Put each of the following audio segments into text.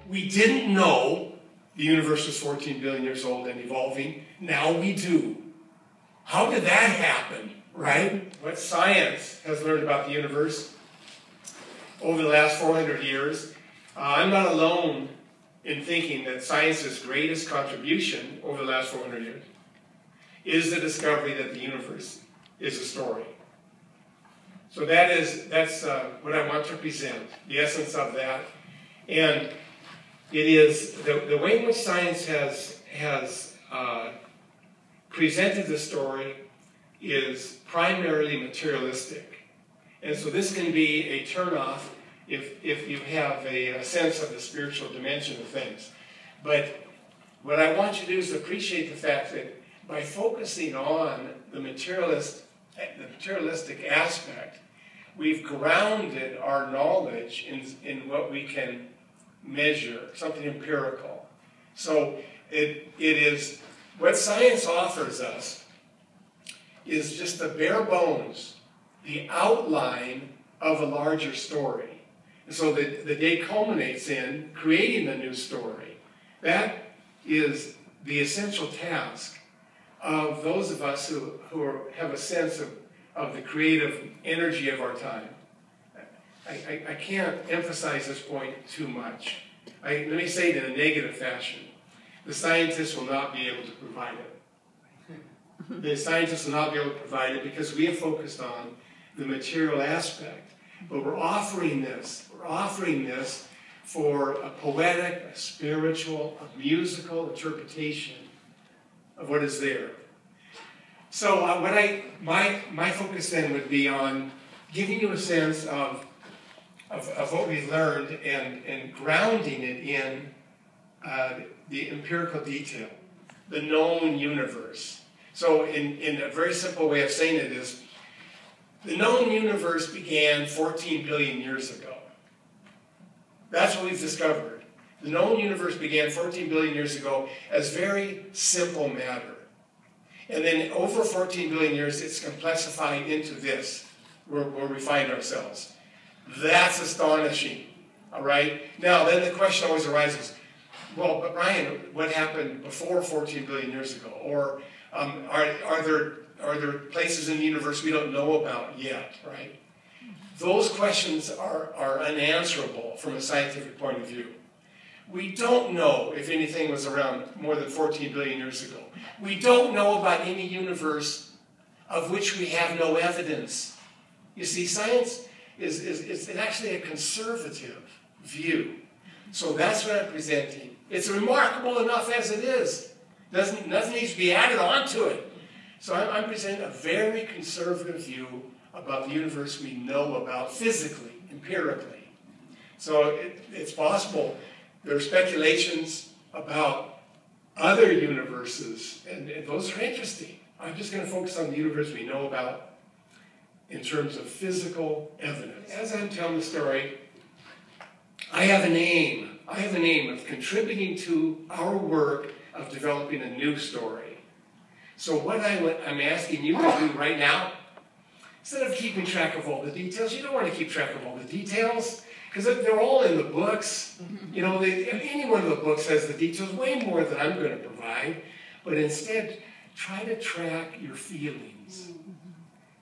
we didn't know the universe was 14 billion years old and evolving. Now we do. How did that happen, right? What science has learned about the universe over the last 400 years, I'm not alone in thinking that science's greatest contribution over the last 400 years is the discovery that the universe is a story. So that's what I want to present, the essence of that. And it is the way in which science has presented the story is primarily materialistic. And so this can be a turnoff if you have a sense of the spiritual dimension of things. But what I want you to do is appreciate the fact that by focusing on the materialistic aspect, we've grounded our knowledge in what we can measure, something empirical. So it is, what science offers us is just the bare bones, the outline of a larger story. And so the day culminates in creating a new story. That is the essential task of those of us who have a sense of the creative energy of our time. I can't emphasize this point too much. Let me say it in a negative fashion. The scientists will not be able to provide it. The scientists will not be able to provide it because we have focused on the material aspect. But we're offering this. We're offering this for a poetic, a spiritual, a musical interpretation of what is there. So my focus then would be on giving you a sense of what we've learned and grounding it in the empirical detail, the known universe. So in a very simple way of saying it is, the known universe began 14 billion years ago. That's what we've discovered. The known universe began 14 billion years ago as very simple matter. And then over 14 billion years, it's complexified into this, where we find ourselves. That's astonishing, all right? Now, then the question always arises, well, but Brian, what happened before 14 billion years ago? Or are there places in the universe we don't know about yet, right? Those questions are unanswerable from a scientific point of view. We don't know if anything was around more than 14 billion years ago. We don't know about any universe of which we have no evidence. You see, science is actually a conservative view. So that's what I'm presenting. It's remarkable enough as it is. Nothing needs to be added on to it. So I'm presenting a very conservative view about the universe we know about physically, empirically. So it's possible there are speculations about other universes, and those are interesting. I'm just going to focus on the universe we know about in terms of physical evidence. As I'm telling the story, I have an aim. I have an aim of contributing to our work of developing a new story. So what I'm asking you to do right now, instead of keeping track of all the details, you don't want to keep track of all the details, because they're all in the books. You know, any one of the books has the details, way more than I'm going to provide. But instead, try to track your feelings.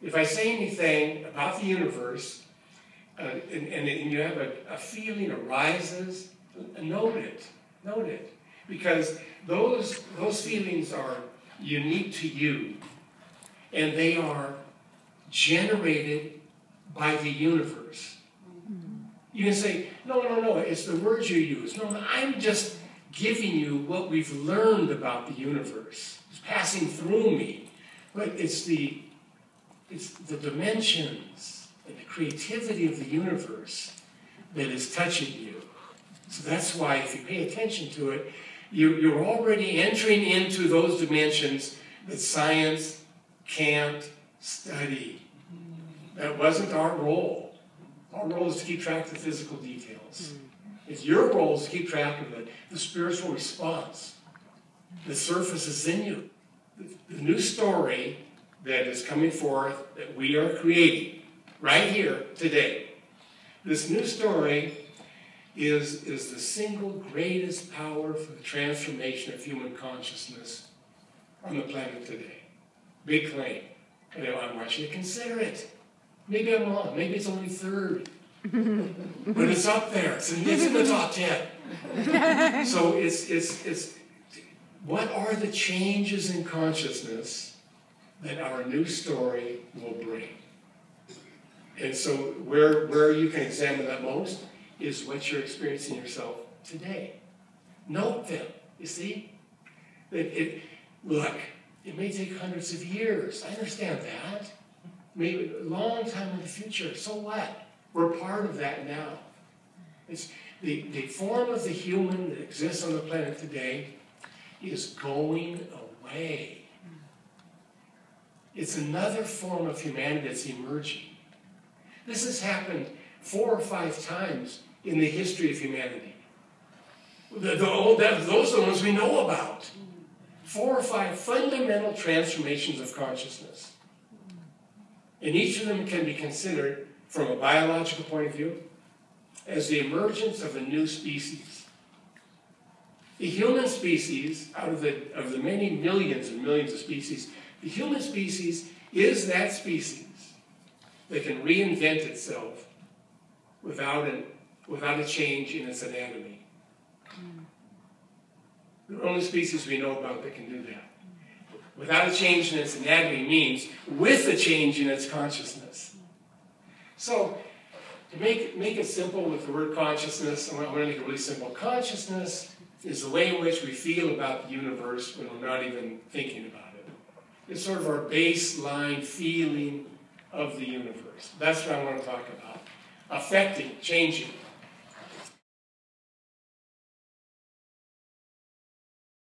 If I say anything about the universe, and you have a feeling arises, note it. Note it. Because those feelings are unique to you, and they are generated by the universe. You can say, no, it's the words you use. No, I'm just giving you what we've learned about the universe. It's passing through me. But it's the dimensions and the creativity of the universe that is touching you. So that's why if you pay attention to it, you're already entering into those dimensions that science can't study. That wasn't our role. Our role is to keep track of the physical details. It's your role is to keep track of the spiritual response that surfaces in you. The new story that is coming forth, that we are creating right here today. This new story is the single greatest power for the transformation of human consciousness on the planet today. Big claim. And I want you to consider it. Maybe I'm wrong. Maybe it's only third. But it's up there. It's in the top 10. So it's what are the changes in consciousness that our new story will bring? And so where you can examine that most is what you're experiencing yourself today. Note them. You see? Look, it may take hundreds of years. I understand that. Maybe a long time in the future. So what? We're part of that now. It's the form of the human that exists on the planet today is going away. It's another form of humanity that's emerging. This has happened 4 or 5 times in the history of humanity. Those are the ones we know about. 4 or 5 fundamental transformations of consciousness. And each of them can be considered, from a biological point of view, as the emergence of a new species. The human species, out of the many millions and millions of species, the human species is that species that can reinvent itself without a change in its anatomy. The only species we know about that can do that. Without a change in its anatomy means with a change in its consciousness. So, to make it simple with the word consciousness, I'm going to make it really simple. Consciousness is the way in which we feel about the universe when we're not even thinking about it. It's sort of our baseline feeling of the universe. That's what I want to talk about. Affecting, changing.